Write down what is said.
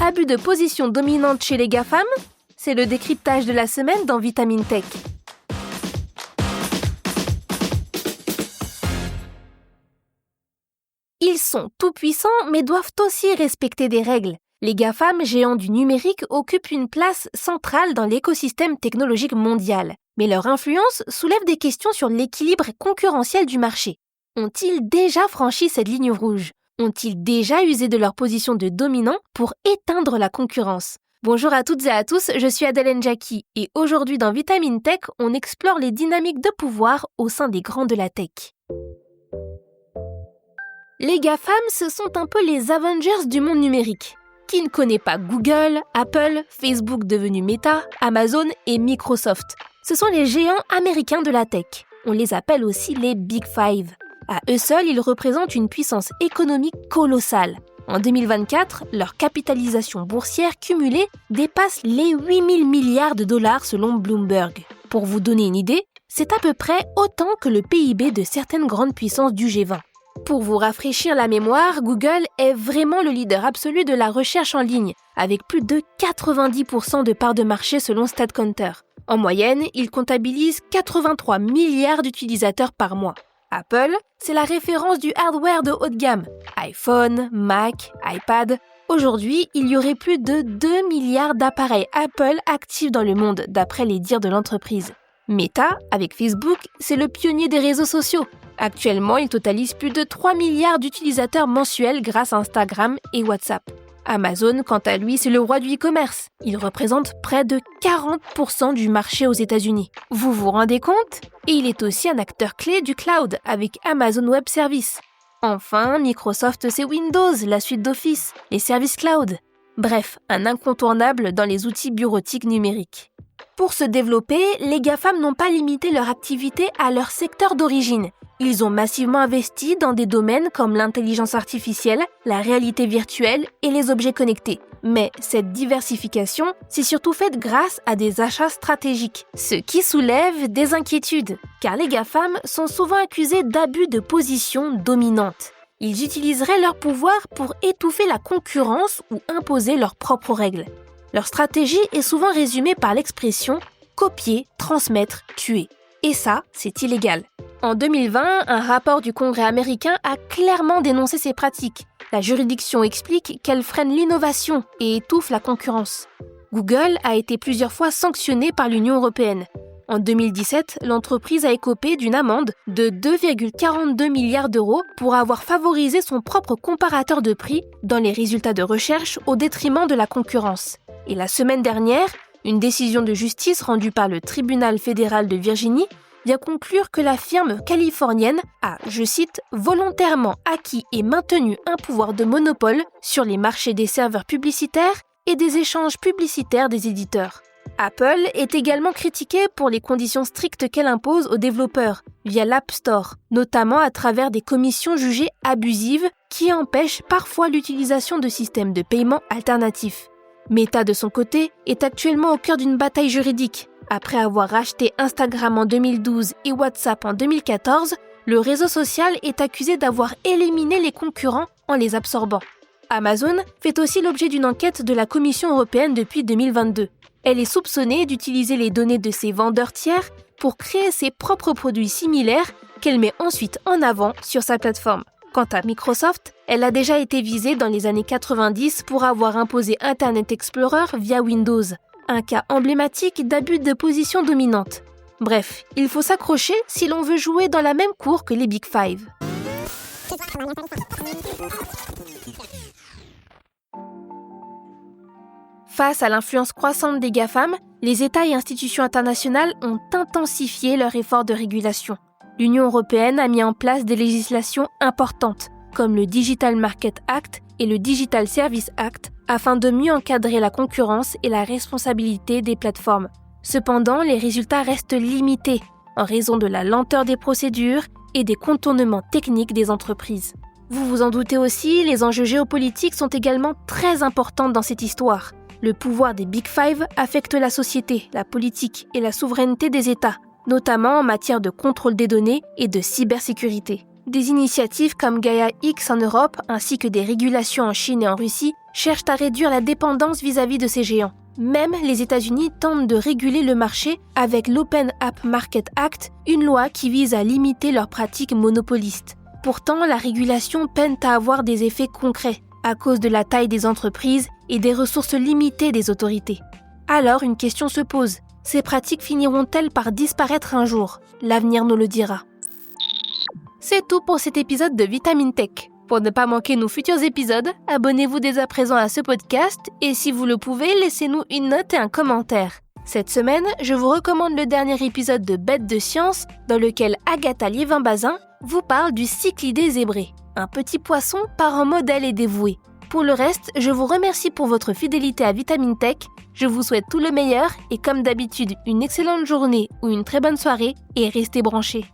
Abus de position dominante chez les GAFAM? C'est le décryptage de la semaine dans Vitamine Tech. Ils sont tout-puissants mais doivent aussi respecter des règles. Les GAFAM, géants du numérique, occupent une place centrale dans l'écosystème technologique mondial. Mais leur influence soulève des questions sur l'équilibre concurrentiel du marché. Ont-ils déjà franchi cette ligne rouge? Ont-ils déjà usé de leur position de dominant pour éteindre la concurrence? Bonjour à toutes et à tous, je suis Adèle Njaki et aujourd'hui dans Vitamine Tech, on explore les dynamiques de pouvoir au sein des grands de la tech. Les GAFAM, ce sont un peu les Avengers du monde numérique. Qui ne connaît pas Google, Apple, Facebook devenu Meta, Amazon et Microsoft? Ce sont les géants américains de la tech. On les appelle aussi les Big Five. À eux seuls, ils représentent une puissance économique colossale. En 2024, leur capitalisation boursière cumulée dépasse les 8 000 milliards de dollars selon Bloomberg. Pour vous donner une idée, c'est à peu près autant que le PIB de certaines grandes puissances du G20. Pour vous rafraîchir la mémoire, Google est vraiment le leader absolu de la recherche en ligne, avec plus de 90% de parts de marché selon StatCounter. En moyenne, il comptabilise 83 milliards d'utilisateurs par mois. Apple, c'est la référence du hardware de haut de gamme. iPhone, Mac, iPad. Aujourd'hui, il y aurait plus de 2 milliards d'appareils Apple actifs dans le monde, d'après les dires de l'entreprise. Meta, avec Facebook, c'est le pionnier des réseaux sociaux. Actuellement, il totalise plus de 3 milliards d'utilisateurs mensuels grâce à Instagram et WhatsApp. Amazon, quant à lui, c'est le roi du e-commerce. Il représente près de 40% du marché aux États-Unis. Vous vous rendez compte? Et il est aussi un acteur clé du cloud avec Amazon Web Services. Enfin, Microsoft, c'est Windows, la suite d'Office, les services cloud. Bref, un incontournable dans les outils bureautiques numériques. Pour se développer, les GAFAM n'ont pas limité leur activité à leur secteur d'origine. Ils ont massivement investi dans des domaines comme l'intelligence artificielle, la réalité virtuelle et les objets connectés. Mais cette diversification s'est surtout faite grâce à des achats stratégiques, ce qui soulève des inquiétudes, car les GAFAM sont souvent accusés d'abus de position dominante. Ils utiliseraient leur pouvoir pour étouffer la concurrence ou imposer leurs propres règles. Leur stratégie est souvent résumée par l'expression « copier, transmettre, tuer ». Et ça, c'est illégal. En 2020, un rapport du Congrès américain a clairement dénoncé ces pratiques. La juridiction explique qu'elles freinent l'innovation et étouffent la concurrence. Google a été plusieurs fois sanctionné par l'Union européenne. En 2017, l'entreprise a écopé d'une amende de 2,42 milliards d'euros pour avoir favorisé son propre comparateur de prix dans les résultats de recherche au détriment de la concurrence. Et la semaine dernière, une décision de justice rendue par le tribunal fédéral de Virginie vient conclure que la firme californienne a, je cite, volontairement acquis et maintenu un pouvoir de monopole sur les marchés des serveurs publicitaires et des échanges publicitaires des éditeurs. Apple est également critiquée pour les conditions strictes qu'elle impose aux développeurs via l'App Store, notamment à travers des commissions jugées abusives qui empêchent parfois l'utilisation de systèmes de paiement alternatifs. Meta, de son côté, est actuellement au cœur d'une bataille juridique. Après avoir racheté Instagram en 2012 et WhatsApp en 2014, le réseau social est accusé d'avoir éliminé les concurrents en les absorbant. Amazon fait aussi l'objet d'une enquête de la Commission européenne depuis 2022. Elle est soupçonnée d'utiliser les données de ses vendeurs tiers pour créer ses propres produits similaires qu'elle met ensuite en avant sur sa plateforme. Quant à Microsoft, elle a déjà été visée dans les années 90 pour avoir imposé Internet Explorer via Windows, un cas emblématique d'abus de position dominante. Bref, il faut s'accrocher si l'on veut jouer dans la même cour que les Big Five. Face à l'influence croissante des GAFAM, les États et institutions internationales ont intensifié leurs efforts de régulation. L'Union européenne a mis en place des législations importantes, comme le Digital Market Act et le Digital Service Act, afin de mieux encadrer la concurrence et la responsabilité des plateformes. Cependant, les résultats restent limités, en raison de la lenteur des procédures et des contournements techniques des entreprises. Vous vous en doutez aussi, les enjeux géopolitiques sont également très importants dans cette histoire. Le pouvoir des Big Five affecte la société, la politique et la souveraineté des États, notamment en matière de contrôle des données et de cybersécurité. Des initiatives comme Gaia X en Europe, ainsi que des régulations en Chine et en Russie, cherchent à réduire la dépendance vis-à-vis de ces géants. Même les États-Unis tentent de réguler le marché avec l'Open App Market Act, une loi qui vise à limiter leurs pratiques monopolistes. Pourtant, la régulation peine à avoir des effets concrets, à cause de la taille des entreprises et des ressources limitées des autorités. Alors, une question se pose. Ces pratiques finiront-elles par disparaître un jour ? L'avenir nous le dira. C'est tout pour cet épisode de Vitamine Tech. Pour ne pas manquer nos futurs épisodes, abonnez-vous dès à présent à ce podcast et si vous le pouvez, laissez-nous une note et un commentaire. Cette semaine, je vous recommande le dernier épisode de Bêtes de science dans lequel Agatha Liévin-Bazin vous parle du cyclidé zébré, un petit poisson parent modèle et dévoué. Pour le reste, je vous remercie pour votre fidélité à Vitamine Tech, je vous souhaite tout le meilleur et comme d'habitude, une excellente journée ou une très bonne soirée et restez branchés.